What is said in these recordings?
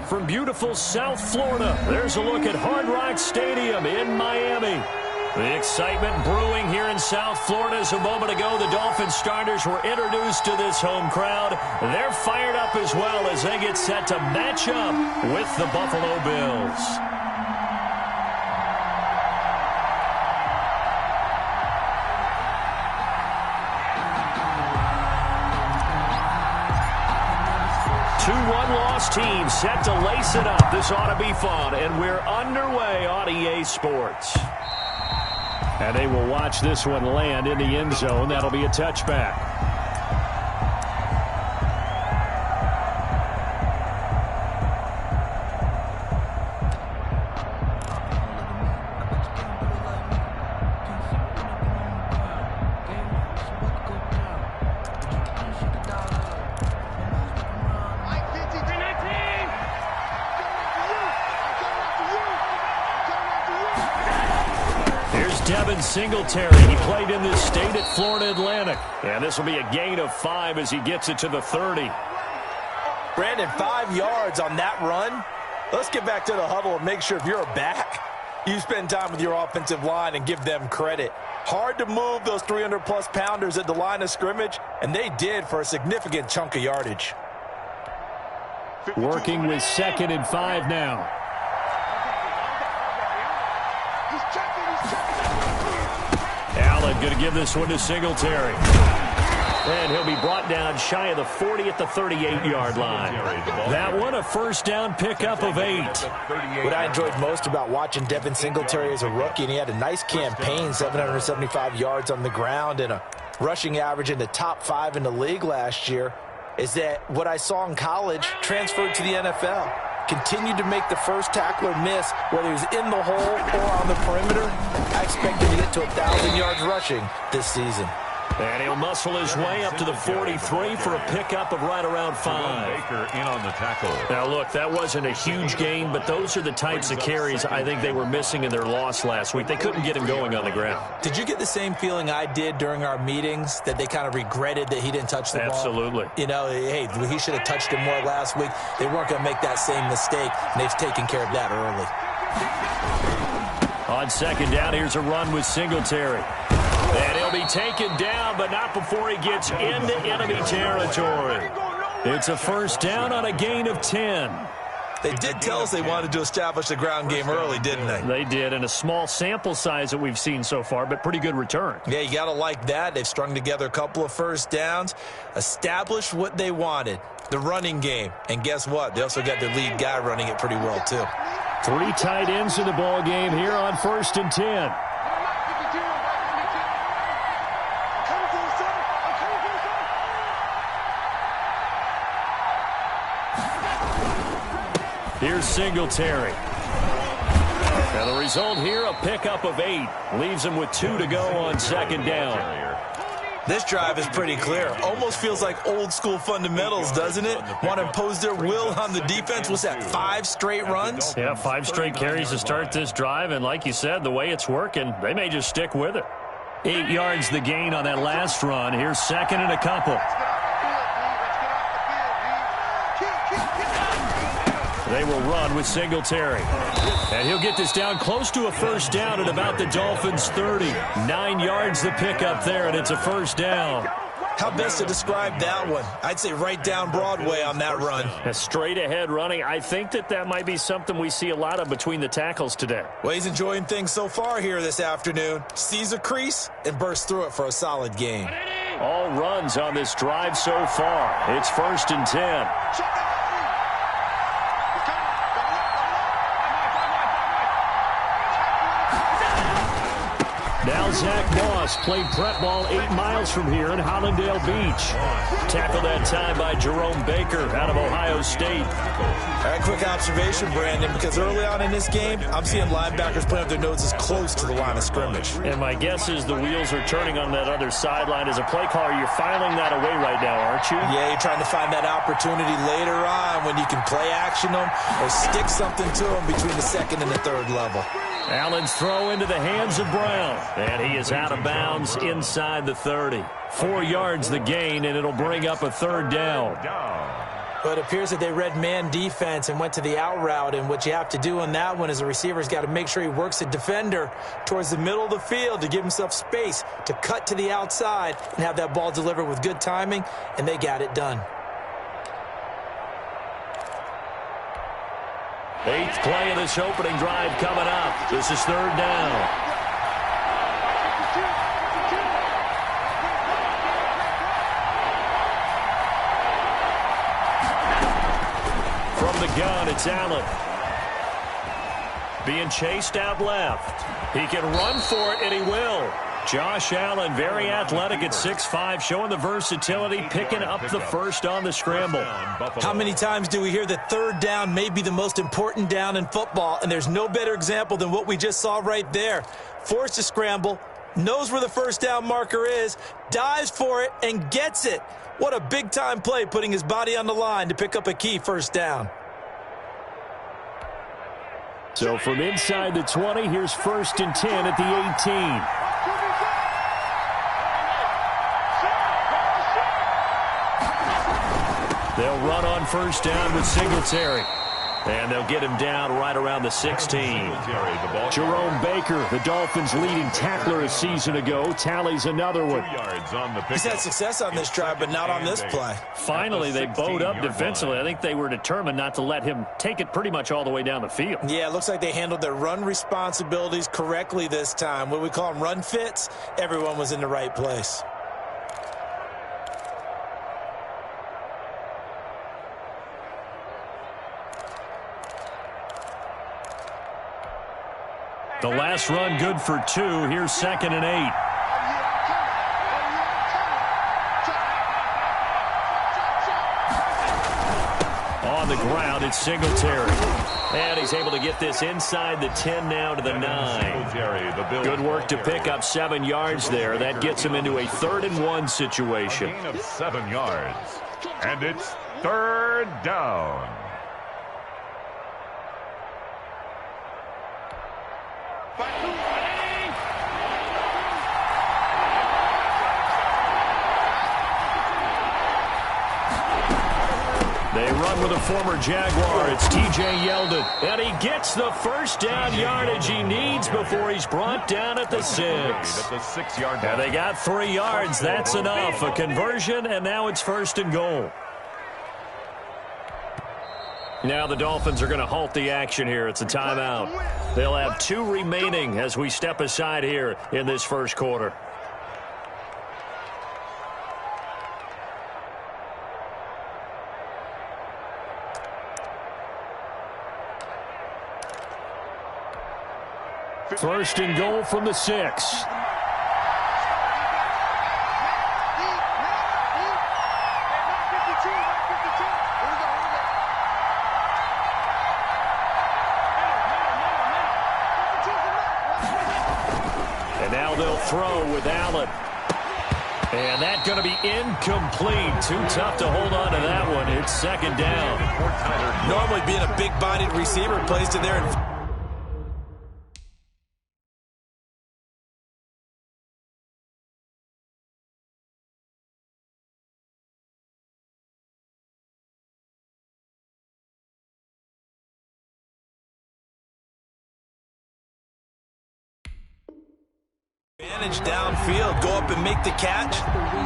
from beautiful South Florida. There's a look at Hard Rock Stadium in Miami. The excitement brewing here in South Florida as a moment ago. The Dolphins starters were introduced to this home crowd. They're fired up as well as they get set to match up with the Buffalo Bills. One-loss team set to lace it up. This ought to be fun, and we're underway on EA Sports. And they will watch this one land in the end zone. That'll be a touchback. Singletary, he played in this state at Florida Atlantic. And this will be a gain of 5 as he gets it to the 30. Brandon, 5 yards on that run. Let's get back to the huddle and make sure if you're back, you spend time with your offensive line and give them credit. Hard to move those 300-plus pounders at the line of scrimmage, and they did for a significant chunk of yardage. Working with 2nd and 5 now. Allen going to give this one to Singletary. And he'll be brought down shy of the 40 at the 38-yard line. That one a first down pickup of 8. What I enjoyed most about watching Devin Singletary as a rookie, and he had a nice campaign, 775 yards on the ground and a rushing average in the top 5 in the league last year, is that what I saw in college transferred to the NFL. Continued to make the first tackler miss, whether he's in the hole or on the perimeter. I expect him to get to 1,000 yards rushing this season. And he'll muscle his way up to the 43 for a pickup of right around 5. Baker in on the tackle. Now, look, that wasn't a huge gain, but those are the types of carries I think they were missing in their loss last week. They couldn't get him going on the ground. Did you get the same feeling I did during our meetings, that they kind of regretted that he didn't touch the ball? Absolutely. You know, hey, he should have touched him more last week. They weren't going to make that same mistake, and they've taken care of that early. On 2nd down, here's a run with Singletary. And he'll be taken down, but not before he gets into enemy territory. It's a first down on a gain of 10. They did tell us they wanted to establish the ground game early, didn't they? They did, and a small sample size that we've seen so far, but pretty good return. Yeah, you got to like that. They've strung together a couple of first downs, established what they wanted, the running game. And guess what? They also got their lead guy running it pretty well, too. 3 tight ends in the ball game here on 1st and 10. Here's Singletary. And the result here, a pickup of 8. Leaves him with 2 to go on 2nd down. This drive is pretty clear. Almost feels like old school fundamentals, doesn't it? Want to impose their will on the defense. What's that, 5 straight runs? Yeah, 5 straight carries to start this drive. And like you said, the way it's working, they may just stick with it. 8 yards the gain on that last run. Here's 2nd and a couple. They will run with Singletary. And he'll get this down close to a first down at about the Dolphins' 30. 9 yards the pickup there, and it's a first down. How best to describe that one? I'd say right down Broadway on that run. A straight ahead running. I think that might be something we see a lot of between the tackles today. Well, he's enjoying things so far here this afternoon. Sees a crease and bursts through it for a solid game. All runs on this drive so far. It's 1st and 10. Now Zach Moss played prep ball 8 miles from here in Hollandale Beach. Tackled that time by Jerome Baker out of Ohio State. All right, quick observation, Brandon, because early on in this game, I'm seeing linebackers putting up their noses close to the line of scrimmage. And my guess is the wheels are turning on that other sideline. As a play caller, you're filing that away right now, aren't you? Yeah, you're trying to find that opportunity later on when you can play action them or stick something to them between the 2nd and the 3rd level. Allen's throw into the hands of Brown. And he is out of bounds inside the 30. 4 yards the gain, and it'll bring up a 3rd down. Well, it appears that they read man defense and went to the out route, and what you have to do on that one is the receiver's got to make sure he works the defender towards the middle of the field to give himself space to cut to the outside and have that ball delivered with good timing, and they got it done. 8th play of this opening drive coming up. This is 3rd down. From the gun, it's Allen. Being chased out left. He can run for it, and he will. Josh Allen, very athletic at 6'5", showing the versatility, picking up the first on the scramble. How many times do we hear that 3rd down may be the most important down in football, and there's no better example than what we just saw right there. Forced to scramble, knows where the first down marker is, dives for it, and gets it. What a big-time play, putting his body on the line to pick up a key first down. So from inside the 20, here's 1st and 10 at the 18. They'll run on first down with Singletary. And they'll get him down right around the 16. Jerome Baker, the Dolphins' leading tackler a season ago, tallies another one. He's had success on this drive, but not on this play. Finally, they bowed up defensively. I think they were determined not to let him take it pretty much all the way down the field. Yeah, it looks like they handled their run responsibilities correctly this time. What we call them run fits, everyone was in the right place. The last run good for 2. Here's 2nd and 8. On the ground, it's Singletary. And he's able to get this inside the 10 now to the 9. Good work to pick up 7 yards there. That gets him into a 3rd and 1 situation. A gain of 7 yards. And it's 3rd down. They run with a former Jaguar. It's T.J. Yeldon. And he gets the first down yardage he needs before he's brought down at the 6. And they got 3 yards. That's enough. A conversion, and now it's 1st and goal. Now the Dolphins are going to halt the action here. It's a timeout. They'll have 2 remaining as we step aside here in this first quarter. First and goal from the 6. And now they'll throw with Allen. And that's going to be incomplete. Too tough to hold on to that one. It's 2nd down. Normally being a big-bodied receiver plays to their... advantage downfield, go up and make the catch,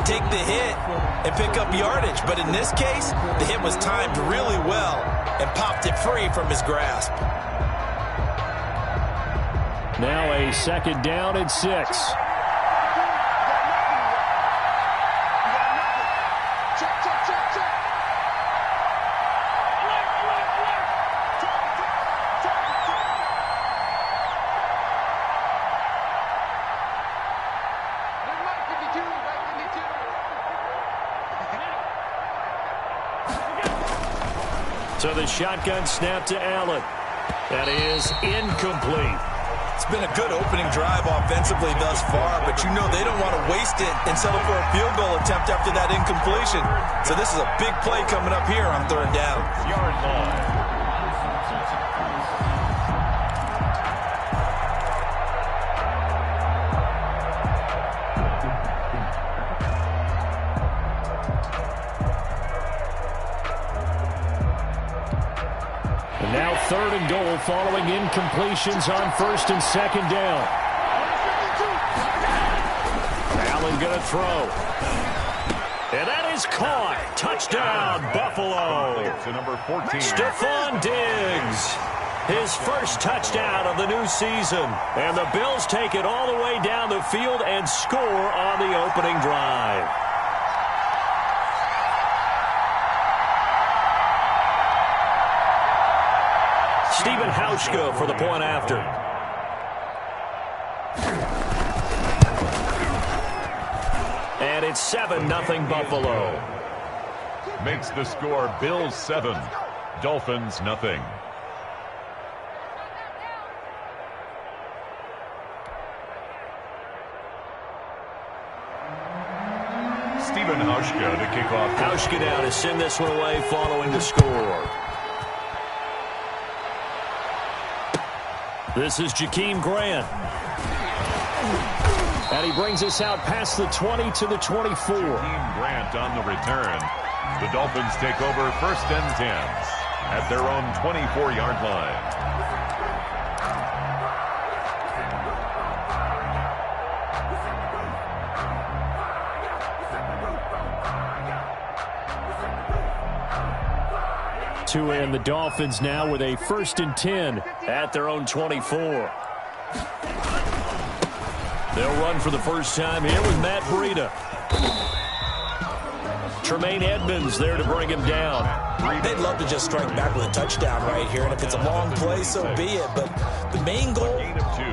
take the hit, and pick up yardage. But in this case, the hit was timed really well and popped it free from his grasp. Now a 2nd down and 6. So the shotgun snap to Allen. That is incomplete. It's been a good opening drive offensively thus far, but you know they don't want to waste it and settle for a field goal attempt after that incompletion. So this is a big play coming up here on 3rd down. Yard line. 3rd and goal following incompletions on 1st and 2nd down. Allen going to throw. And that is caught. Touchdown, Buffalo. To number 14. Stephon Diggs. His first touchdown of the new season. And the Bills take it all the way down the field and score on the opening drive. Stephen Hauschka for the point after. And it's 7-0 Buffalo. Makes the score Bills 7, Dolphins nothing. Stephen Hauschka to kick off. Hauschka down to send this one away following the score. This is Jakeem Grant. And he brings us out past the 20 to the 24. Jakeem Grant on the return. The Dolphins take over 1st and 10 at their own 24-yard line. To end the Dolphins now with a 1st and 10 at their own 24. They'll run for the first time here with Matt Breida. Tremaine Edmonds there to bring him down. They'd love to just strike back with a touchdown right here, and if it's a long play, so be it. But the main goal,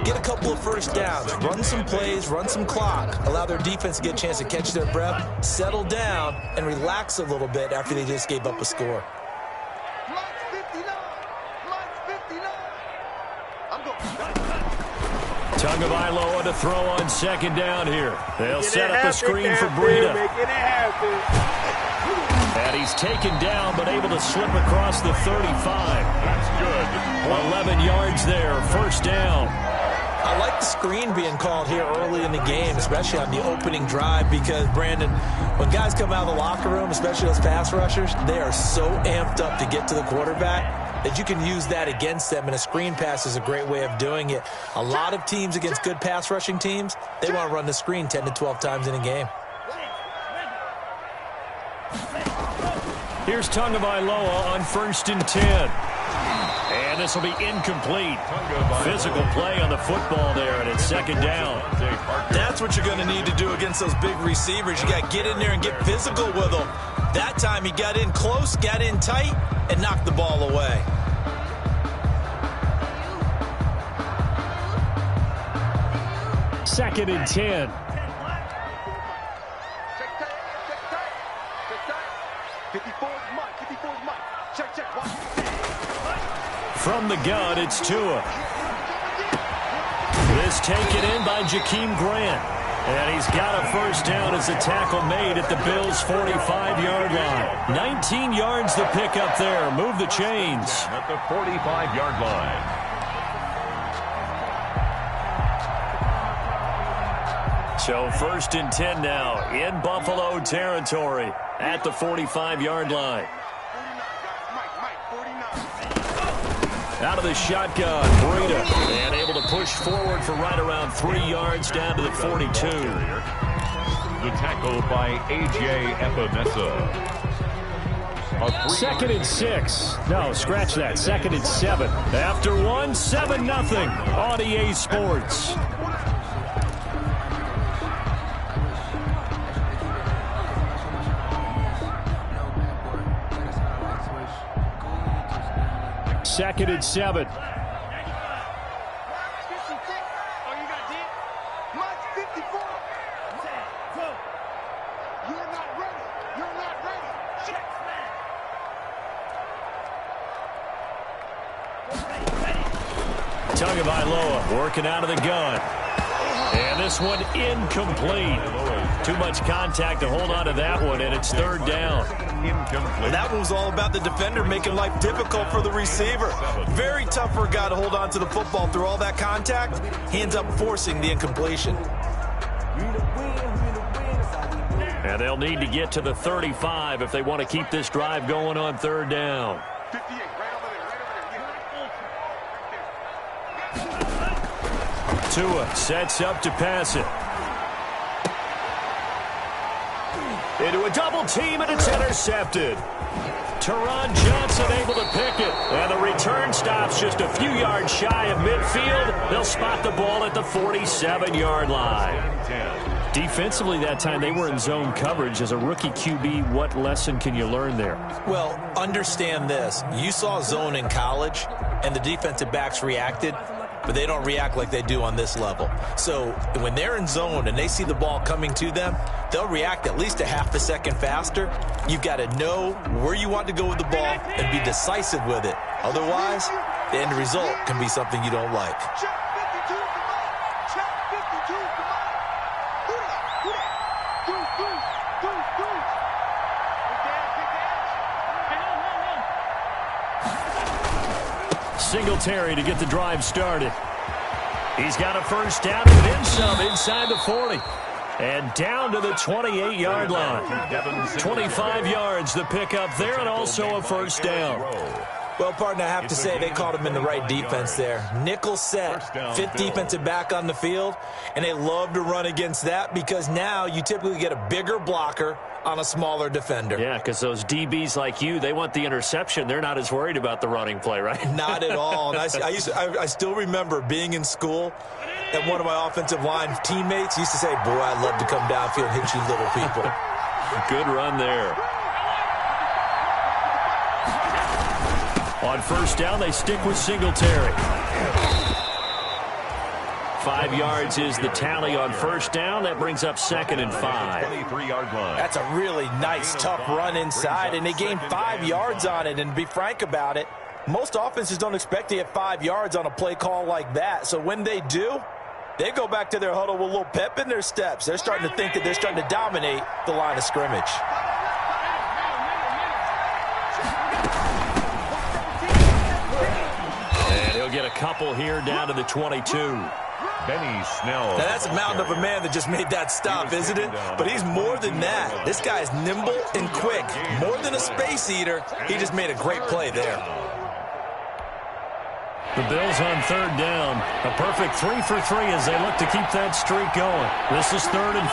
get a couple of first downs, run some plays, run some clock, allow their defense to get a chance to catch their breath, settle down, and relax a little bit after they just gave up a score. Tagovailoa to throw on 2nd down here. They'll set up the screen for Breida. And he's taken down, but able to slip across the 35. That's good. 11 yards there, 1st down. I like the screen being called here early in the game, especially on the opening drive, because, Brandon, when guys come out of the locker room, especially those pass rushers, they are so amped up to get to the quarterback that you can use that against them, and a screen pass is a great way of doing it. A lot of teams against good pass rushing teams, they want to run the screen 10 to 12 times in a game. Here's Tagovailoa on 1st and 10. And this will be incomplete. Physical play on the football there, and it's 2nd down. That's what you're going to need to do against those big receivers. You got to get in there and get physical with them. That time he got in close, got in tight, and knocked the ball away. Second and 10. From the gun, it's Tua. This taken in by Jakeem Grant. And he's got a first down as the tackle made at the Bills' 45-yard line. 19 yards the pickup there. Move the chains. At the 45-yard line. So 1st and 10 now in Buffalo territory at the 45-yard line. Out of the shotgun, Breida, and able to push forward for right around 3 yards down to the 42. The tackle by A.J. Epinesa. 2nd and 6. No, scratch that. 2nd and 7. After one, 7-0 on EA Sports. Second and 7. Tagovailoa working out of the gun. And this one incomplete. Too much contact to hold on to that one, and it's 3rd down. Incomplete. That one was all about the defender making life difficult for the receiver. Very tough for a guy to hold on to the football through all that contact. He ends up forcing the incompletion. And they'll need to get to the 35 if they want to keep this drive going on 3rd down. Tua sets up to pass it. Into a double team, and it's intercepted. Teron Johnson able to pick it. And the return stops just a few yards shy of midfield. They'll spot the ball at the 47-yard line. Defensively that time, they were in zone coverage. As a rookie QB, what lesson can you learn there? Well, understand this. You saw zone in college, and the defensive backs reacted, but they don't react like they do on this level. So when they're in zone and they see the ball coming to them, they'll react at least a half a second faster. You've got to know where you want to go with the ball and be decisive with it. Otherwise, the end result can be something you don't like. Singletary to get the drive started. He's got a first down and then some inside the 40. And down to the 28-yard line. 25 yards the pickup there, and also a first down. Well, partner, I have to say they caught him in the right defense there. Nickel set, fifth defensive back on the field, and they love to run against that because now you typically get a bigger blocker on a smaller defender. Yeah, because those DBs like you, they want the interception. They're not as worried about the running play, right? Not at all. And I still remember being in school, and one of my offensive line teammates used to say, boy, I'd love to come downfield and hit you little people. Good run there. On first down, they stick with Singletary. 5 yards is the tally on first down. That brings up 2nd and 5. 23-yard line. That's a really nice, tough run inside, and they gained 5 yards on it. And to be frank about it, most offenses don't expect to get 5 yards on a play call like that. So when they do, they go back to their huddle with a little pep in their steps. They're starting to think that they're starting to dominate the line of scrimmage. And he'll get a couple here down to the 22. Benny Snell. Now that's a mountain of a man that just made that stop, isn't it? But he's more than that. This guy's nimble and quick. More than a space eater, he just made a great play there. The Bills on third down. A perfect 3 for 3 as they look to keep that streak going. This is 3rd and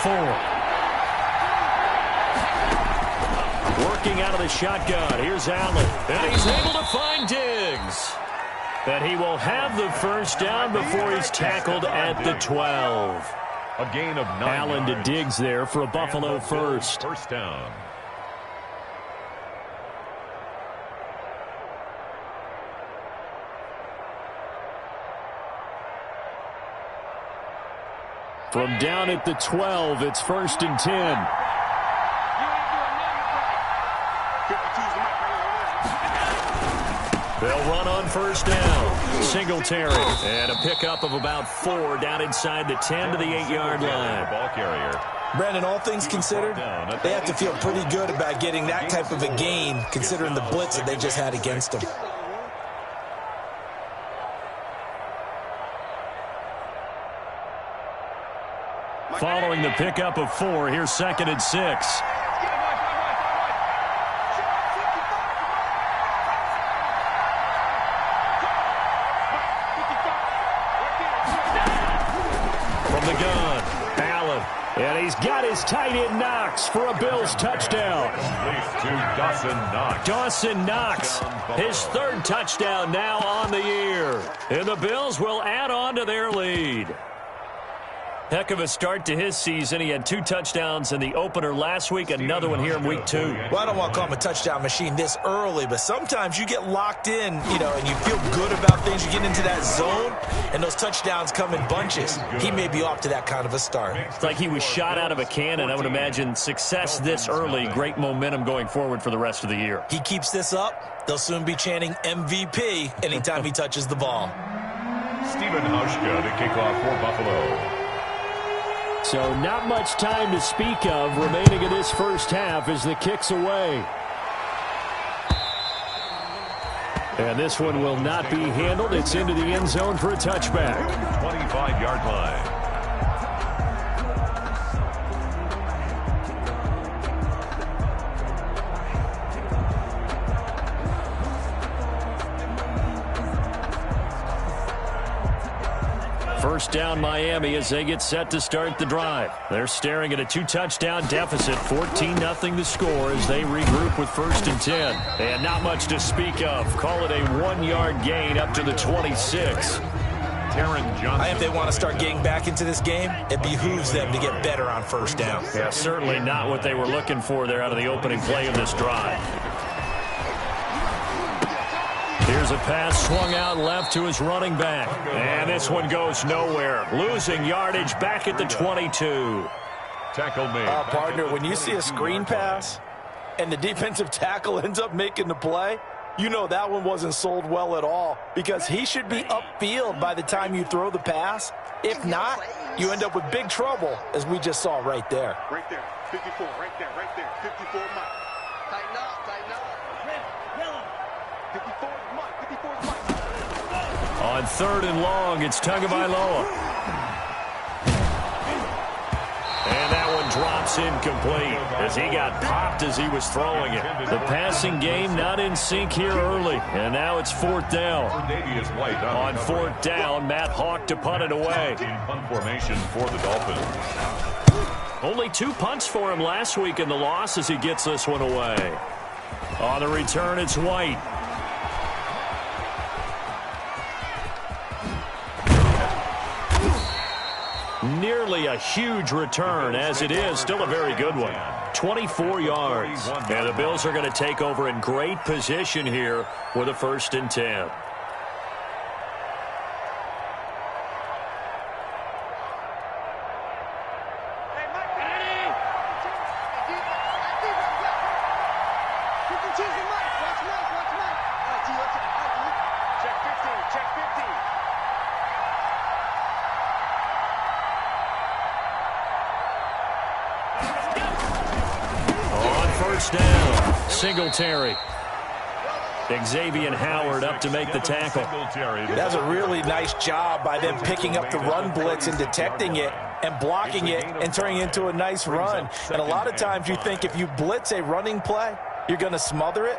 4. Working out of the shotgun. Here's Allen. And he's able to find Diggs. And he will have the first down before he's tackled at the 12. A gain of 9 Allen to yards. Diggs there for a Buffalo first. First down. From down at the 12, it's 1st and 10. They'll run on first down. Singletary. And a pickup of about 4 down inside the 10 to the 8-yard line. Ball carrier. Brandon, all things considered, they have to feel pretty good about getting that type of a gain considering the blitz that they just had against them. Following the pickup of 4, here's 2nd and 6. From the gun, Allen. And he's got his tight end Knox for a Bills touchdown. To Dawson Knox. Dawson Knox, his 3rd touchdown now on the year. And the Bills will add on to their lead. Heck of a start to his season. He had 2 touchdowns in the opener last week, another one here in week 2. Well, I don't want to call him a touchdown machine this early, but sometimes you get locked in, and you feel good about things. You get into that zone, and those touchdowns come in bunches. He may be off to that kind of a start. It's like he was shot out of a cannon. I would imagine success this early, great momentum going forward for the rest of the year. He keeps this up, they'll soon be chanting MVP anytime he touches the ball. Stephen Hauschka to kick off for Buffalo. So not much time to speak of remaining in this first half as the kick's away. And this one will not be handled. It's into the end zone for a touchback. 25-yard line. First down Miami as they get set to start the drive. They're staring at a 2-touchdown deficit, 14-0 the score as they regroup with 1st and 10. And not much to speak of. Call it a 1-yard gain up to the 26. If they want to start getting back into this game, it behooves them to get better on 1st down. Yeah, certainly not what they were looking for there out of the opening play of this drive. Here's a pass swung out left to his running back. And this one goes nowhere. Losing yardage back at the 22. Tackle made. Partner, when you see a screen pass and the defensive tackle ends up making the play, you know that one wasn't sold well at all because he should be upfield by the time you throw the pass. If not, you end up with big trouble, as we just saw right there. Right there, 54, right there, 54 Mike. Tighten up, tighten up. 54 Mike, 54 Mike. On 3rd and long, it's Tagovailoa. And that one drops incomplete as he got popped as he was throwing it. The passing game not in sync here early. And now it's 4th down. On 4th down, Matt Hawk to punt it away. Punt formation for the Dolphins. Only 2 punts for him last week in the loss as he gets this one away. On the return, it's White. Nearly a huge return, as it is still a very good one. 24 yards. And the Bills are going to take over in great position here with a 1st and 10. Down. Singletary. Xavier Howard up to make the tackle. That's a really nice job by them picking up the run blitz and detecting it and blocking it and turning it into a nice run. And a lot of times you think if you blitz a running play, you're going to smother it.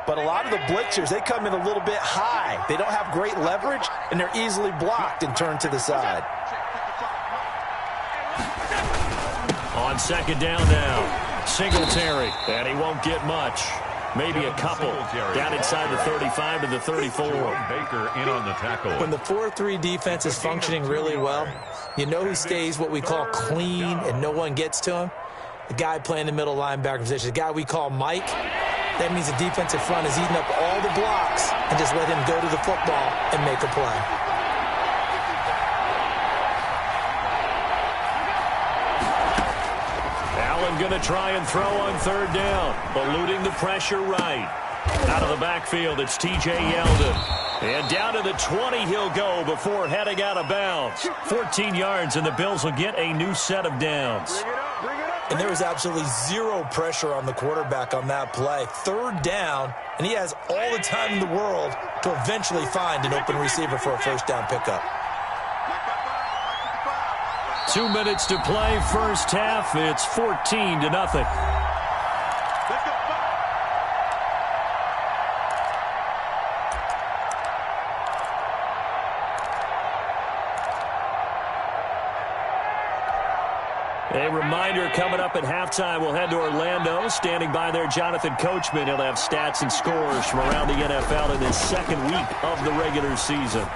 But a lot of the blitzers, they come in a little bit high. They don't have great leverage, and they're easily blocked and turned to the side. On 2nd down now. Singletary, and he won't get much. Maybe a couple. Down inside the 35 to the 34. Baker in on the tackle. When the 4-3 defense is functioning really well, you know who stays what we call clean and no one gets to him? The guy playing the middle linebacker position, the guy we call Mike. That means the defensive front is eating up all the blocks and just let him go to the football and make a play. Going to try and throw on 3rd down, eluding the pressure right. Out of the backfield, it's T.J. Yeldon. And down to the 20 he'll go before heading out of bounds. 14 yards, and the Bills will get a new set of downs. And there was absolutely zero pressure on the quarterback on that play. 3rd down, and he has all the time in the world to eventually find an open receiver for a 1st down pickup. 2 minutes to play, 1st half. It's 14-0. A reminder coming up at halftime, we'll head to Orlando. Standing by there, Jonathan Coachman. He'll have stats and scores from around the NFL in this 2nd week of the regular season.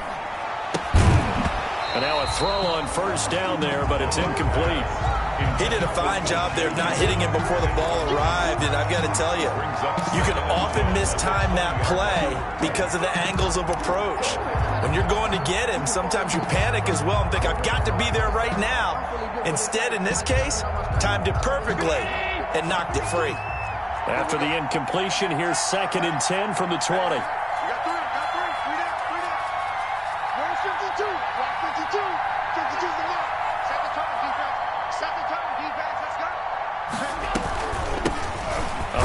And now a throw on 1st down there, but it's incomplete. He did a fine job there of not hitting him before the ball arrived, and I've got to tell you, you can often mistime that play because of the angles of approach. When you're going to get him, sometimes you panic as well and think, I've got to be there right now. Instead, in this case, timed it perfectly and knocked it free. After the incompletion, here's 2nd and 10 from the 20.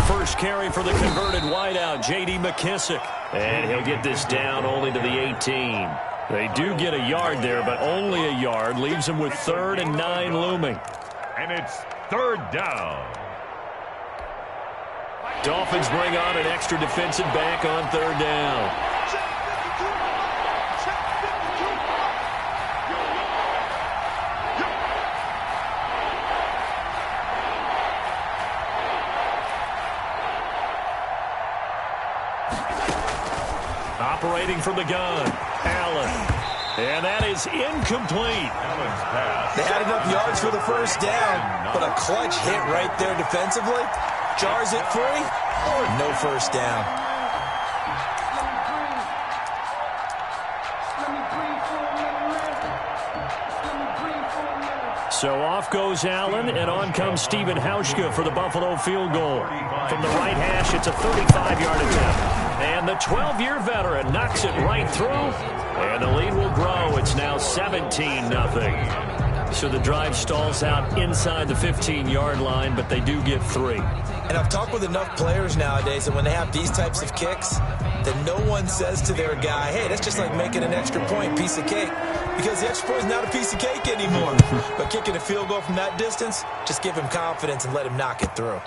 First carry for the converted wideout, J.D. McKissick. And he'll get this down only to the 18. They do get a yard there, but only a yard. Leaves them with 3rd and 9 looming. And it's 3rd down. Dolphins bring on an extra defensive back on 3rd down. waiting from the gun. Allen. And that is incomplete. They had enough yards for the first down, but a clutch hit right there defensively. Jars it free. No first down. So off goes Allen, and on comes Stephen Hauschka for the Buffalo field goal. From the right hash, it's a 35-yard attempt. And the 12-year veteran knocks it right through, and the lead will grow. It's now 17-0. So the drive stalls out inside the 15-yard line, but they do get 3. And I've talked with enough players nowadays that when they have these types of kicks, that no one says to their guy, hey, that's just like making an extra point, piece of cake. Because the extra point is not a piece of cake anymore. But kicking a field goal from that distance, just give him confidence and let him knock it through.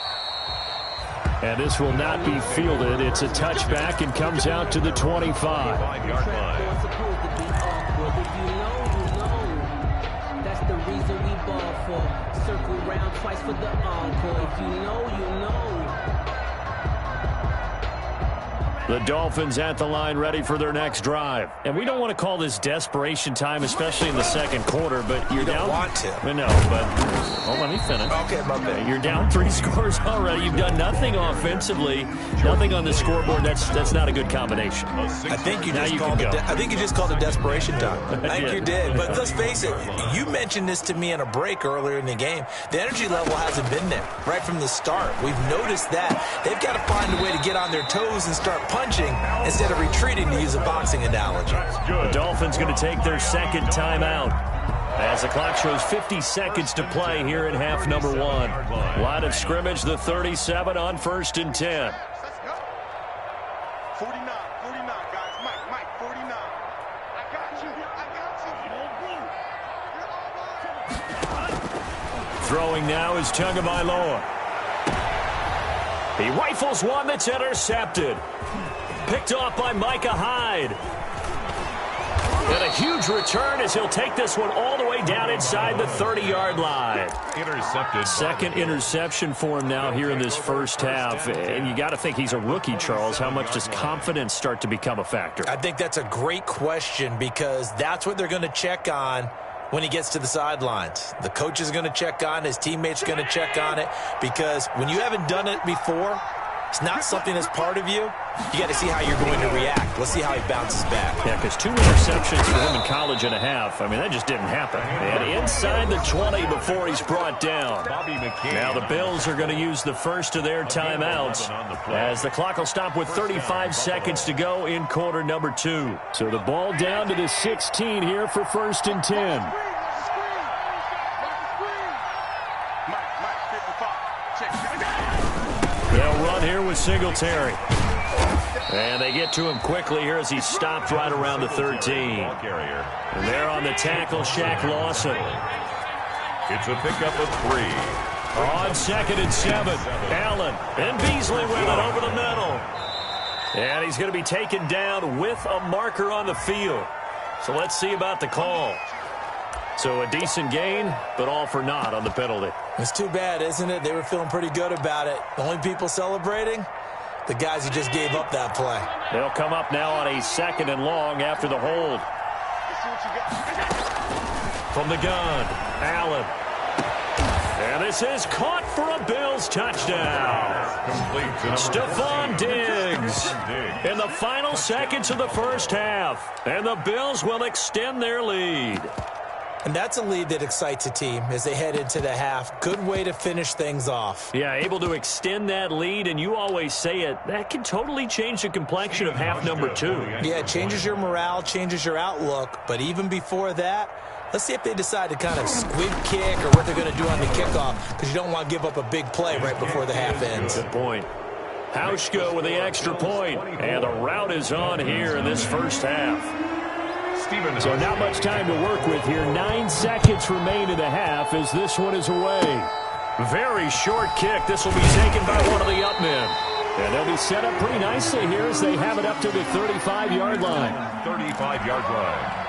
And this will not be fielded. It's a touchback and comes out to the 25. That's the reason we ball for. Circle round twice for the encore. If you know, you know. The Dolphins at the line ready for their next drive. And we don't want to call this desperation time, especially in the second quarter, but you're down. You don't want to. No, but let me finish. Okay, my bad. You're down 3 scores already. You've done nothing offensively, nothing on the scoreboard. That's not a good combination. I think you just called it. I think you just called it desperation time. I think you did. But let's face it. You mentioned this to me in a break earlier in the game. The energy level hasn't been there right from the start. We've noticed that. They've got to find a way to get on their toes and start punching instead of retreating, to use a boxing analogy. The Dolphins going to take their second timeout as the clock shows 50 seconds to play here in half number 1. Line of scrimmage, the 37 on 1st and 10. 49, guys. Mike, 49. I got you. Throwing now is Tagovailoa. He rifles one that's intercepted. Picked off by Micah Hyde. And a huge return as he'll take this one all the way down inside the 30-yard line. Intercepted. Second interception for him now here in this first half. And you got to think he's a rookie, Charles. How much does confidence start to become a factor? I think that's a great question because that's what they're going to check on when he gets to the sidelines. The coach is going to check on it. His teammates are going to check on it because when you haven't done it before, it's not something that's part of you. You got to see how you're going to react. Let's see how he bounces back. Yeah, because 2 interceptions for him in college and a half. I mean, that just didn't happen. And inside the 20 before he's brought down. Now the Bills are going to use the first of their timeouts as the clock will stop with 35 seconds to go in quarter number 2. So the ball down to the 16 here for 1st and 10. They'll run here with Singletary. And they get to him quickly here as he stopped right around the 13. And there on the tackle, Shaq Lawson. It's a pickup of 3. On 2nd and 7, Allen and Beasley with it over the middle. And he's going to be taken down with a marker on the field. So let's see about the call. So a decent gain, but all for naught on the penalty. It's too bad, isn't it? They were feeling pretty good about it. The only people celebrating, the guys who just gave up that play. They'll come up now on a 2nd and long after the hold. From the gun, Allen. And this is caught for a Bills touchdown. Stephon Diggs in the final seconds of the first half. And the Bills will extend their lead. And that's a lead that excites a team as they head into the half. Good way to finish things off. Yeah, able to extend that lead, and you always say it, that can totally change the complexion of half number 2. Yeah, it changes your morale, changes your outlook. But even before that, let's see if they decide to kind of squib kick or what they're going to do on the kickoff, because you don't want to give up a big play right before the half ends. Good point. Hauschka with the extra point, and the route is on here in this first half. So not much time to work with here. 9 seconds remain in the half as this one is away. Very short kick. This will be taken by one of the up men. And they'll be set up pretty nicely here as they have it up to the 35-yard line. 35-yard line.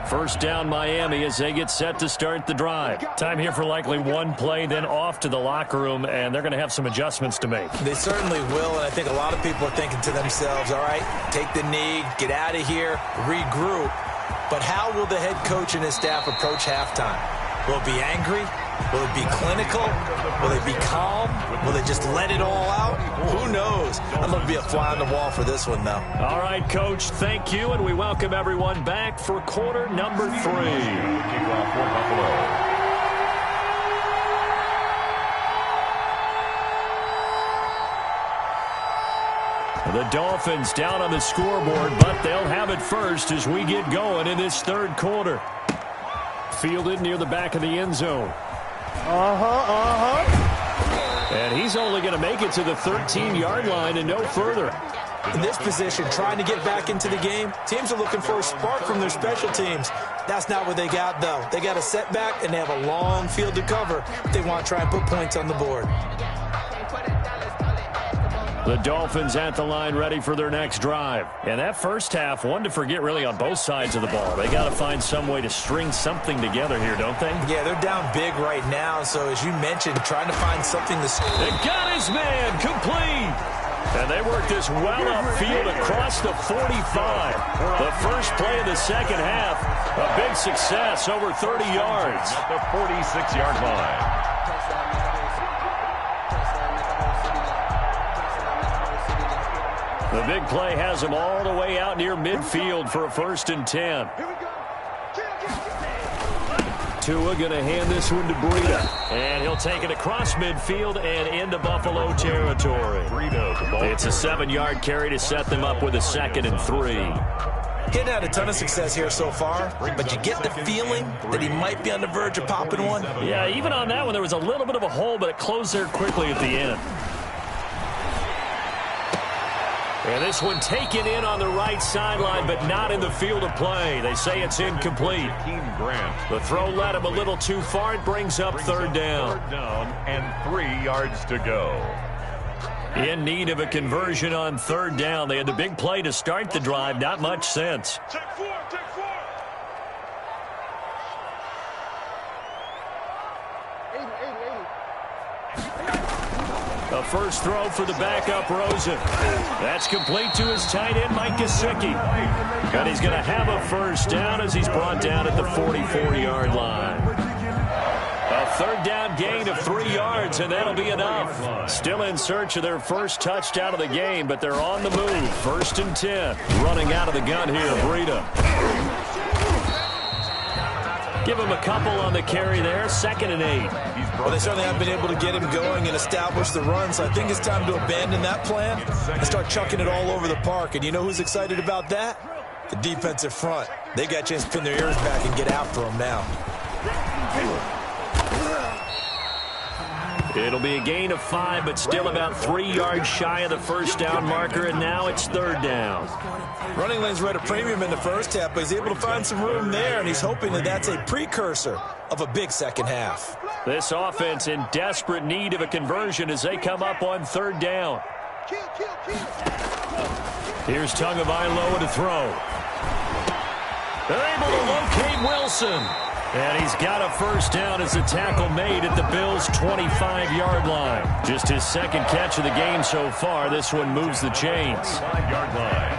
First down Miami as they get set to start the drive. Time here for likely one play, then off to the locker room, and they're going to have some adjustments to make. They certainly will, and I think a lot of people are thinking to themselves, all right, take the knee, get out of here, regroup. But how will the head coach and his staff approach halftime? Will it be angry? Will it be clinical? Will they be calm? Will they just let it all out? Who knows? I'm going to be a fly on the wall for this one, though. All right, Coach, thank you, and we welcome everyone back for quarter number 3. Kickoff for Buffalo. The Dolphins down on the scoreboard, but they'll have it first as we get going in this third quarter. Fielded near the back of the end zone. And he's only going to make it to the 13-yard line and no further. In this position, trying to get back into the game, teams are looking for a spark from their special teams. That's not what they got, though. They got a setback, and they have a long field to cover if they want to try and put points on the board. The Dolphins at the line ready for their next drive. And that first half, one to forget really on both sides of the ball. They got to find some way to string something together here, don't they? Yeah, they're down big right now. So as you mentioned, trying to find something to... They got his man complete. And they work this well upfield across the 45. The first play of the second half, a big success, over 30 yards. At the 46-yard line. The big play has him all the way out near midfield for a 1st and 10. Tua going to hand this one to Breida. And he'll take it across midfield and into Buffalo territory. It's a 7-yard carry to set them up with a 2nd and 3. Getting had a ton of success here so far, but you get the feeling that he might be on the verge of popping one. Yeah, even on that one, there was a little bit of a hole, but it closed there quickly at the end. And this one taken in on the right sideline, but not in the field of play. They say it's incomplete. The throw led him a little too far. It brings up 3rd down. 3rd down and 3 yards to go. In need of a conversion on 3rd down. They had the big play to start the drive. Not much sense. Take 4, take 4. 80. A first throw for the backup Rosen. That's complete to his tight end, Mike Gesicki. And he's going to have a 1st down as he's brought down at the 44-yard line. A 3rd down gain of 3 yards, and that'll be enough. Still in search of their first touchdown of the game, but they're on the move. 1st and 10. Running out of the gun here, Breida. Give him a couple on the carry there. 2nd and 8. Well, they certainly have been able to get him going and establish the run, so I think it's time to abandon that plan and start chucking it all over the park. And you know who's excited about that? The defensive front. They got a chance to pin their ears back and get after him now. It'll be a gain of 5, but still about 3 yards shy of the 1st down marker, and now it's 3rd down. Running lanes were at a premium in the first half, but he's able to find some room there, and he's hoping that that's a precursor of a big second half. This offense in desperate need of a conversion as they come up on 3rd down. Here's Tagovailoa to throw. They're able to locate Wilson. And he's got a 1st down as the tackle made at the Bills' 25-yard line. Just his 2nd catch of the game so far. This one moves the chains. 5-yard line.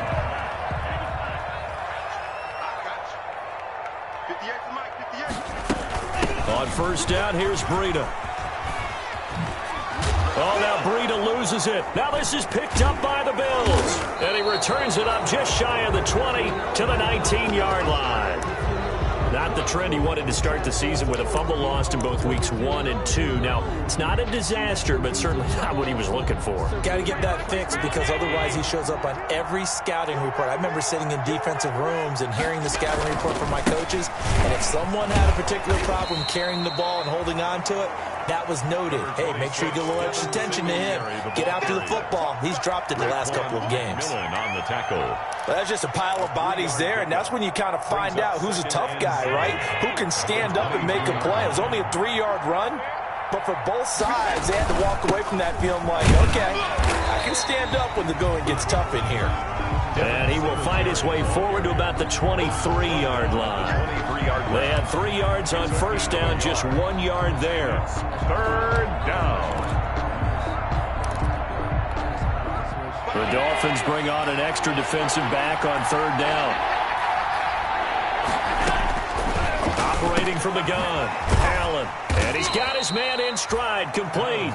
58. On 1st down, here's Breida. Oh, now Breida loses it. Now this is picked up by the Bills. And he returns it up just shy of the 20 to the 19-yard line. Not the trend he wanted to start the season with a fumble lost in both weeks 1 and 2. Now, it's not a disaster, but certainly not what he was looking for. Got to get that fixed because otherwise he shows up on every scouting report. I remember sitting in defensive rooms and hearing the scouting report from my coaches, and if someone had a particular problem carrying the ball and holding on to it, that was noted. Hey, make sure you get a little extra attention to him. Get after the football. He's dropped it the last couple of games. On the tackle. Well, that's just a pile of bodies there, and that's when you kind of find out who's a tough guy, right? Who can stand up and make a play. It was only a 3-yard run, but for both sides, they had to walk away from that feeling like, okay, I can stand up when the going gets tough in here. And he will find his way forward to about the 23-yard line. 3-yard They had 3 yards on first down, just 1 yard there. Third down. The Dolphins bring on an extra defensive back on third down. Operating from the gun, Allen. And he's got his man in stride, complete.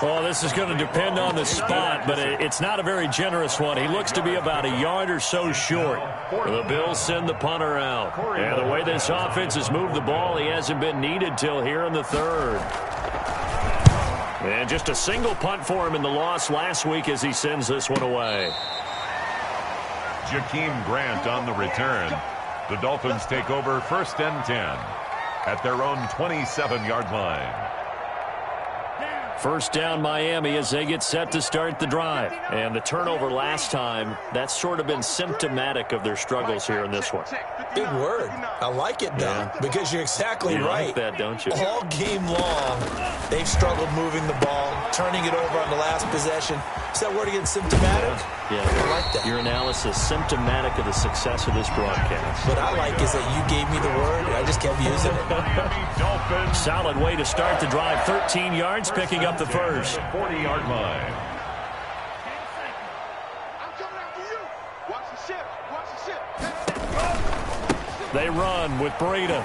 Oh, this is going to depend on the spot, but it's not a very generous one. He looks to be about a yard or so short. The Bills send the punter out. And the way this offense has moved the ball, he hasn't been needed till here in the third. And just a single punt for him in the loss last week as he sends this one away. Jakeem Grant on the return. The Dolphins take over 1st and 10 at their own 27-yard line. First down Miami as they get set to start the drive. And the turnover last time, that's sort of been symptomatic of their struggles here in this one. Big word. I like it, though, because you're exactly you right. Like that, don't you? All game long, they've struggled moving the ball, turning it over on the last possession. Is that word again, symptomatic? Yeah. I like that. Your analysis, symptomatic of the success of this broadcast. What I like is that you gave me the word, and I just kept using it. Solid way to start the drive. 13 yards, picking up the first. 40-yard line. I'm coming after you. Watch the ship. Watch the ship. They run with Breida.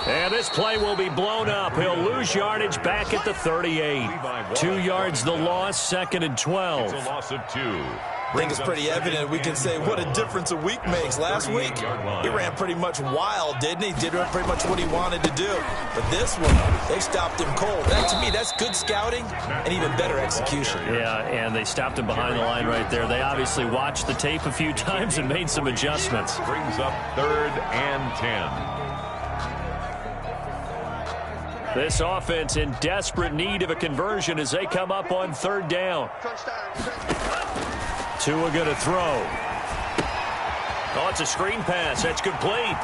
And this play will be blown up. He'll lose yardage back at the 38. 2 yards the loss, 2nd and 12. It's a loss of 2. I think it's pretty evident. We can say what a difference a week makes. Last week, he ran pretty much wild, didn't he? Did pretty much what he wanted to do. But this one, they stopped him cold. That, to me, that's good scouting and even better execution. Yeah, and they stopped him behind the line right there. They obviously watched the tape a few times and made some adjustments. Brings up 3rd and 10. This offense in desperate need of a conversion as they come up on 3rd down. Tua going to throw. Oh, it's a screen pass. That's complete.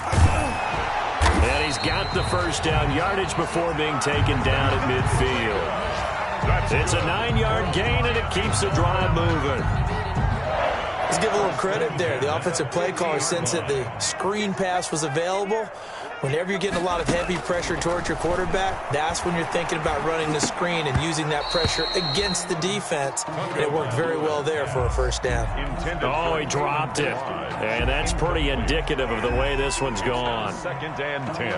And he's got the first down. Yardage before being taken down at midfield. It's a 9-yard gain, and it keeps the drive moving. Let's give a little credit there. The offensive play caller sensed that the screen pass was available. Whenever you're getting a lot of heavy pressure towards your quarterback, that's when you're thinking about running the screen and using that pressure against the defense. And it worked very well there for a first down. Oh, he dropped it. And that's pretty indicative of the way this one's gone. 2nd and 10.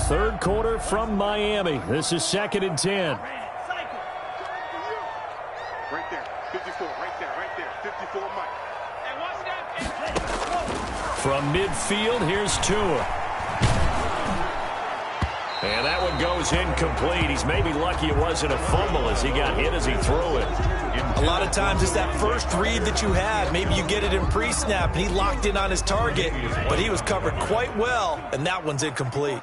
3rd quarter from Miami. This is 2nd and 10. Right there. 54. Right there. 54 Mike. From midfield, here's Tua. And that one goes incomplete. He's maybe lucky it wasn't a fumble as he got hit as he threw it. A lot of times it's that first read that you had. Maybe you get it in pre-snap, and he locked in on his target, but he was covered quite well, and that one's incomplete.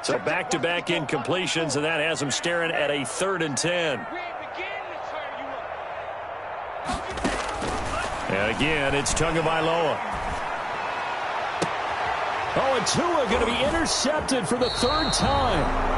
So back-to-back incompletions, and that has him staring at a 3rd and 10. And again, it's Tagovailoa. Oh, and Tua going to be intercepted for the 3rd time.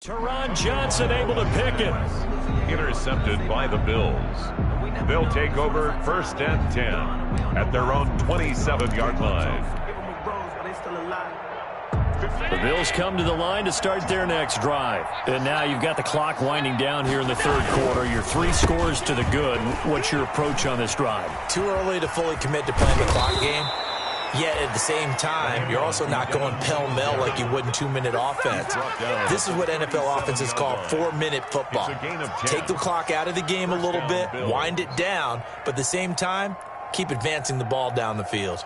Teron Johnson able to pick it. Intercepted by the Bills. They'll take over 1st and 10 at their own 27-yard line. The Bills come to the line to start their next drive. And now you've got the clock winding down here in the 3rd quarter. You're 3 scores to the good. What's your approach on this drive? Too early to fully commit to playing the clock game. Yet at the same time, you're also not going pell-mell like you would in 2-minute offense. This is what NFL offenses call 4-minute football. Take the clock out of the game a little bit, wind it down, but at the same time, keep advancing the ball down the field.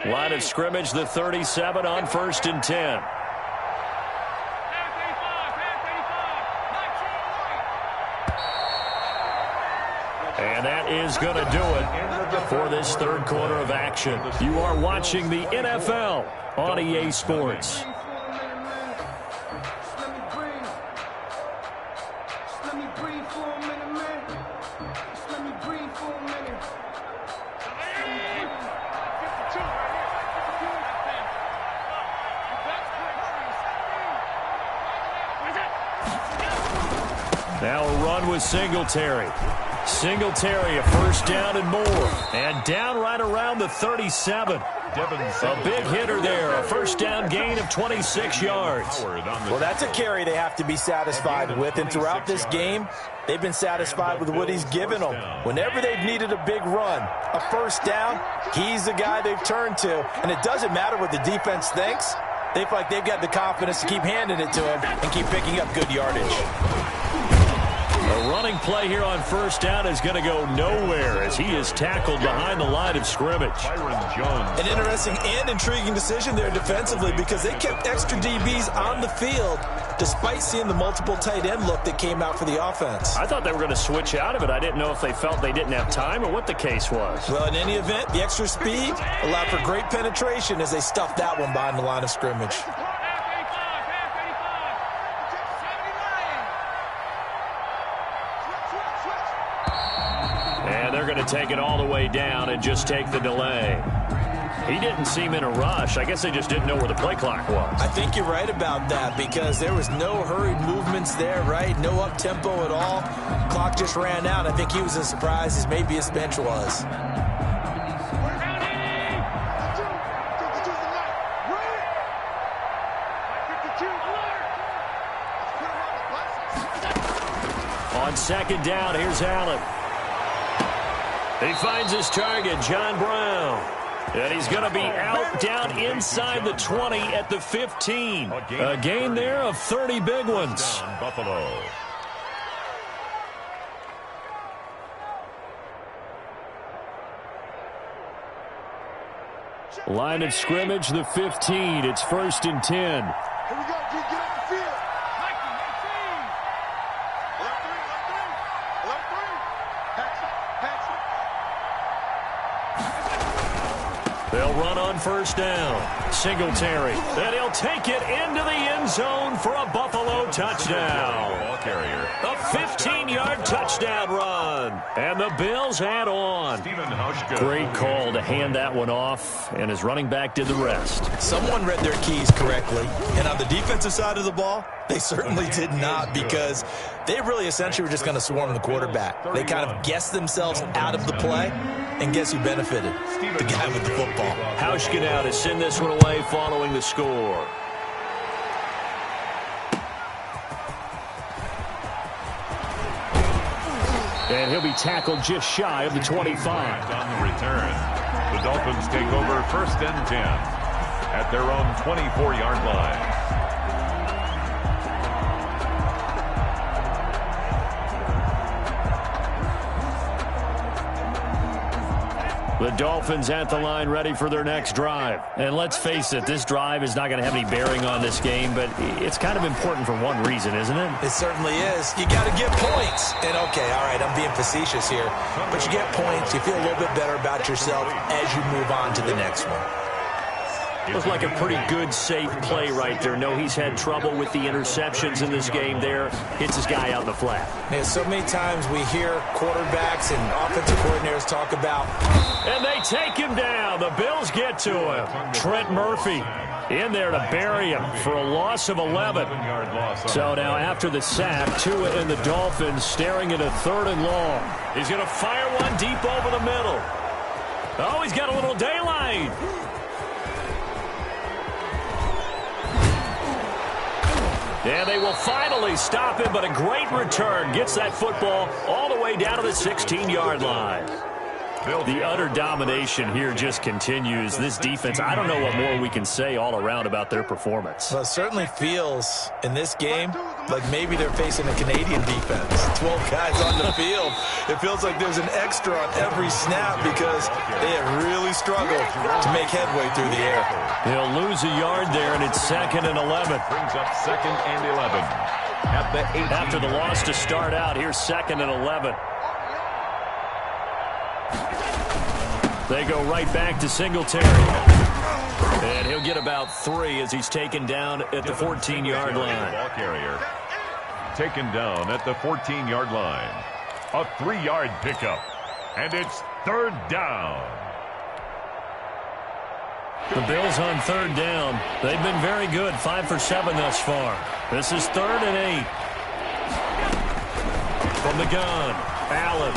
Line of scrimmage, the 37 on 1st and 10. And that is going to do it for this third quarter of action. You are watching the NFL on EA Sports. Now a run with Singletary. Singletary, a first down and more. And down right around the 37. A big hitter there. A first down gain of 26 yards. Well, that's a carry they have to be satisfied with. And throughout this game, they've been satisfied with what he's given them. Whenever they've needed a big run, a first down, he's the guy they've turned to. And it doesn't matter what the defense thinks. They feel like they've got the confidence to keep handing it to him and keep picking up good yardage. A running play here on first down is going to go nowhere as he is tackled behind the line of scrimmage. An interesting and intriguing decision there defensively because they kept extra DBs on the field despite seeing the multiple tight end look that came out for the offense. I thought they were going to switch out of it. I didn't know if they felt they didn't have time or what the case was. Well, in any event, the extra speed allowed for great penetration as they stuffed that one behind the line of scrimmage. And they're going to take it all the way down and just take the delay. He didn't seem in a rush. I guess they just didn't know where the play clock was. I think you're right about that because there was no hurried movements there, right? No up-tempo at all. Clock just ran out. I think he was as surprised as maybe his bench was. On second down, here's Allen. He finds his target, John Brown. And he's going to be out down inside the 20 at the 15. A gain there of 30 big ones. Buffalo. Line of scrimmage, the 15. It's 1st and 10. Here we go, get off the field. They'll run on first down. Singletary. And he'll take it into the end zone for a Buffalo touchdown. Ball carrier. A 15-yard touchdown run. And the Bills add on. Great call to hand that one off, and his running back did the rest. Someone read their keys correctly, and on the defensive side of the ball, they certainly did not because they really essentially were just going to swarm the quarterback. They kind of guessed themselves out of the play, and guess who benefited? The guy with the football. Hauschka now to send this one away following the score. And he'll be tackled just shy of the 25. On the return, the Dolphins take over 1st and 10 at their own 24-yard line. The Dolphins at the line ready for their next drive. And let's face it, this drive is not going to have any bearing on this game, but it's kind of important for one reason, isn't it? It certainly is. You got to get points. And, okay, all right, I'm being facetious here. But you get points, you feel a little bit better about yourself as you move on to the next one. Looks like a pretty good, safe play right there. No, he's had trouble with the interceptions in this game there. Hits his guy out in the flat. Man, so many times we hear quarterbacks and offensive coordinators talk about. And they take him down. The Bills get to him. Trent Murphy in there to bury him for a loss of 11. So now after the sack, Tua and the Dolphins staring at a 3rd and long. He's going to fire one deep over the middle. Oh, he's got a little daylight. And they will finally stop him, but a great return. Gets that football all the way down to the 16-yard line. The utter domination here just continues. This defense, I don't know what more we can say all around about their performance. Well, it certainly feels in this game like maybe they're facing a Canadian defense. 12 guys on the field. It feels like there's an extra on every snap because they have really struggled to make headway through the air. He'll lose a yard there, and it's 2nd and 11. Brings up 2nd and 11. At the 18. After the loss to start out, here's 2nd and 11. They go right back to Singletary. And he'll get about 3 as he's taken down at the 14-yard line. Ball carrier taken down at the 14-yard line. A 3-yard pickup. And it's 3rd down. The Bills on 3rd down. They've been very good, 5 for 7 thus far. This is 3rd and 8. From the gun, Allen.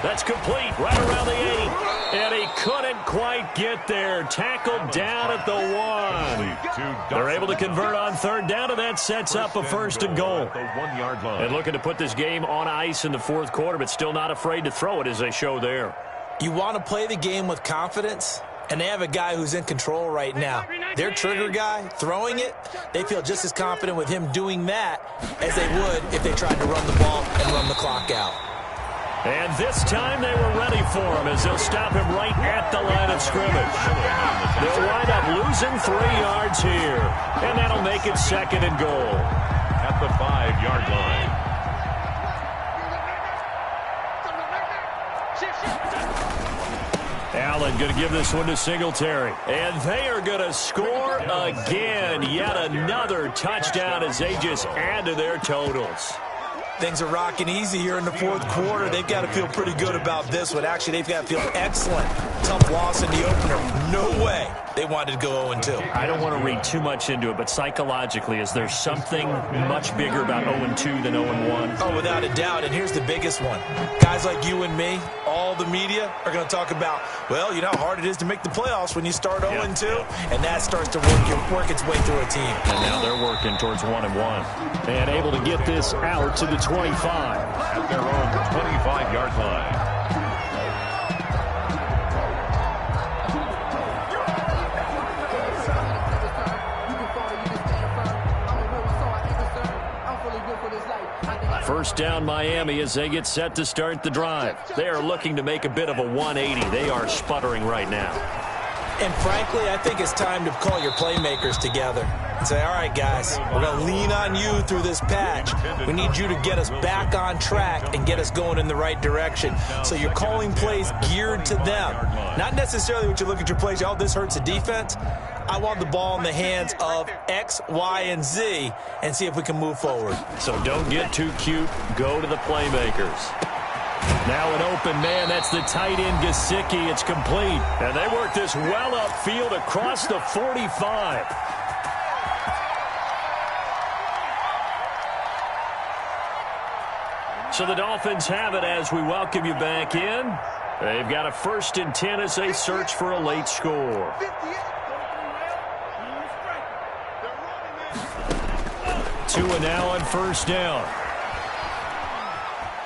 That's complete, right around the 8. And he couldn't quite get there. Tackled down at the 1. They're able to convert on 3rd down, and that sets up a 1st and goal. The 1-yard line. And looking to put this game on ice in the 4th quarter, but still not afraid to throw it as they show there. You want to play the game with confidence, and they have a guy who's in control right now. Their trigger guy, throwing it, they feel just as confident with him doing that as they would if they tried to run the ball and run the clock out. And this time they were ready for him as they'll stop him right at the line of scrimmage. They'll wind up losing 3 yards here, and that'll make it 2nd and goal. At the 5-yard line. Allen going to give this one to Singletary. And they are going to score again. Yet another touchdown as they just add to their totals. Things are rocking easy here in the 4th quarter. They've got to feel pretty good about this one. Actually, they've got to feel excellent. Tough loss in the opener. No way they wanted to go 0-2. I don't want to read too much into it, but psychologically, is there something much bigger about 0-2 than 0-1? Oh, without a doubt. And here's the biggest one. Guys like you and me, all the media, are going to talk about, well, you know how hard it is to make the playoffs when you start 0-2. And that starts to work its way through a team. And now they're working towards 1-1. And able to get this out to the 25. At their own 25-yard line. First down Miami as they get set to start the drive. They are looking to make a bit of a 180. They are sputtering right now. And frankly, I think it's time to call your playmakers together and say, all right, guys, we're going to lean on you through this patch. We need you to get us back on track and get us going in the right direction. So you're calling plays geared to them. Not necessarily what you look at your plays, oh, this hurts the defense. I want the ball in the hands of X, Y, and Z and see if we can move forward. So don't get too cute. Go to the playmakers. Now an open man. That's the tight end, Gesicki. It's complete. And they work this well upfield across the 45. So the Dolphins have it as we welcome you back in. They've got a 1st and 10 as they search for a late score. Tua now on 1st down.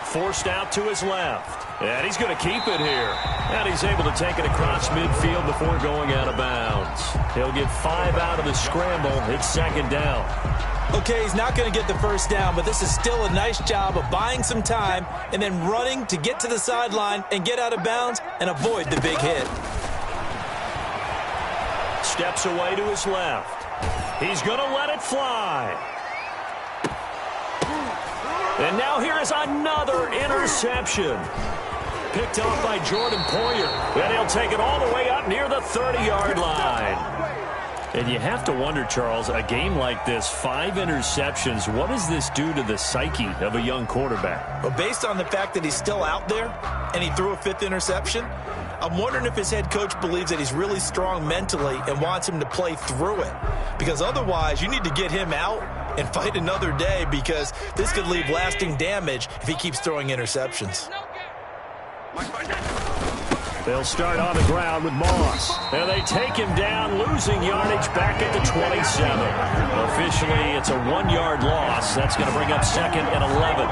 Forced out to his left. And he's going to keep it here. And he's able to take it across midfield before going out of bounds. He'll get 5 out of the scramble. It's 2nd down. Okay, he's not going to get the 1st down, but this is still a nice job of buying some time and then running to get to the sideline and get out of bounds and avoid the big hit. Steps away to his left. He's going to let it fly. And now here is another interception. Picked off by Jordan Poyer. And he'll take it all the way up near the 30-yard line. And you have to wonder, Charles, a game like this, 5 interceptions, what does this do to the psyche of a young quarterback? Well, based on the fact that he's still out there and he threw a 5th interception, I'm wondering if his head coach believes that he's really strong mentally and wants him to play through it. Because otherwise, you need to get him out and fight another day, because this could leave lasting damage if he keeps throwing interceptions. They'll start on the ground with Moss. And they take him down, losing yardage back at the 27. Officially, it's a 1-yard loss. That's going to bring up 2nd and 11.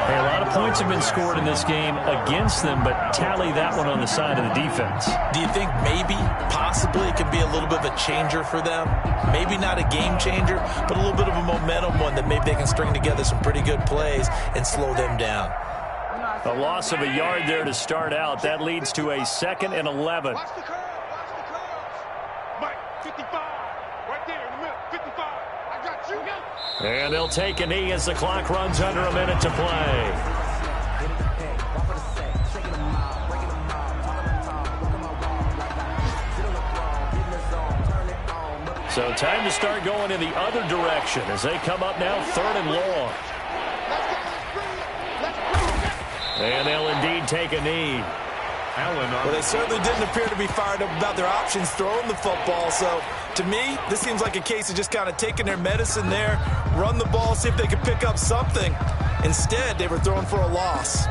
Hey, a lot of points have been scored in this game against them, but tally that one on the side of the defense. Do you think maybe, possibly, it could be a little bit of a changer for them? Maybe not a game changer, but a little bit of a momentum one that maybe they can string together some pretty good plays and slow them down. A loss of a yard there to start out. That leads to a 2nd and 11. Watch the curve. Watch the curve. Mike, 55. Right there in the middle. 55. I got you. And they'll take a knee as the clock runs under a minute to play. So time to start going in the other direction as they come up now 3rd and long. And they'll indeed take a knee. Well, they certainly didn't appear to be fired up about their options throwing the football. So, to me, this seems like a case of just kind of taking their medicine there, run the ball, see if they could pick up something. Instead, they were throwing for a loss.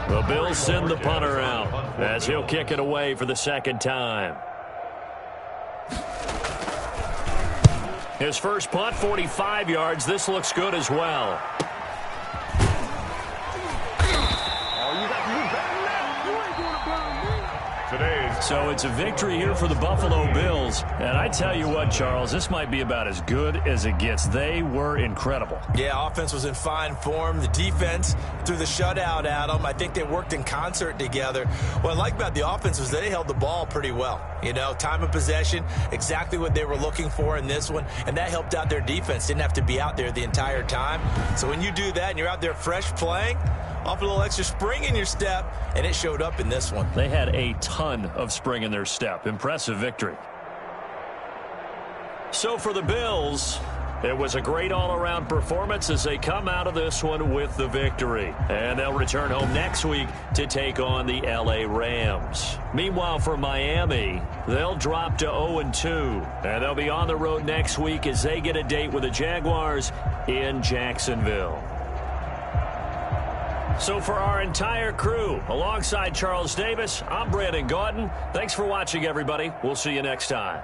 The Bills send the punter out as he'll kick it away for the 2nd time. His first punt, 45 yards. This looks good as well. So it's a victory here for the Buffalo Bills. And I tell you what, Charles, this might be about as good as it gets. They were incredible. Yeah, offense was in fine form. The defense threw the shutout at them. I think they worked in concert together. What I like about the offense was they held the ball pretty well. You know, time of possession, exactly what they were looking for in this one. And that helped out their defense. Didn't have to be out there the entire time. So when you do that and you're out there fresh playing, off a little extra spring in your step, and it showed up in this one. They had a ton of spring in their step. Impressive victory. So for the Bills, it was a great all-around performance as they come out of this one with the victory. And they'll return home next week to take on the LA Rams. Meanwhile, for Miami, they'll drop to 0-2. And they'll be on the road next week as they get a date with the Jaguars in Jacksonville. So for our entire crew, alongside Charles Davis, I'm Brandon Gautin. Thanks for watching, everybody. We'll see you next time.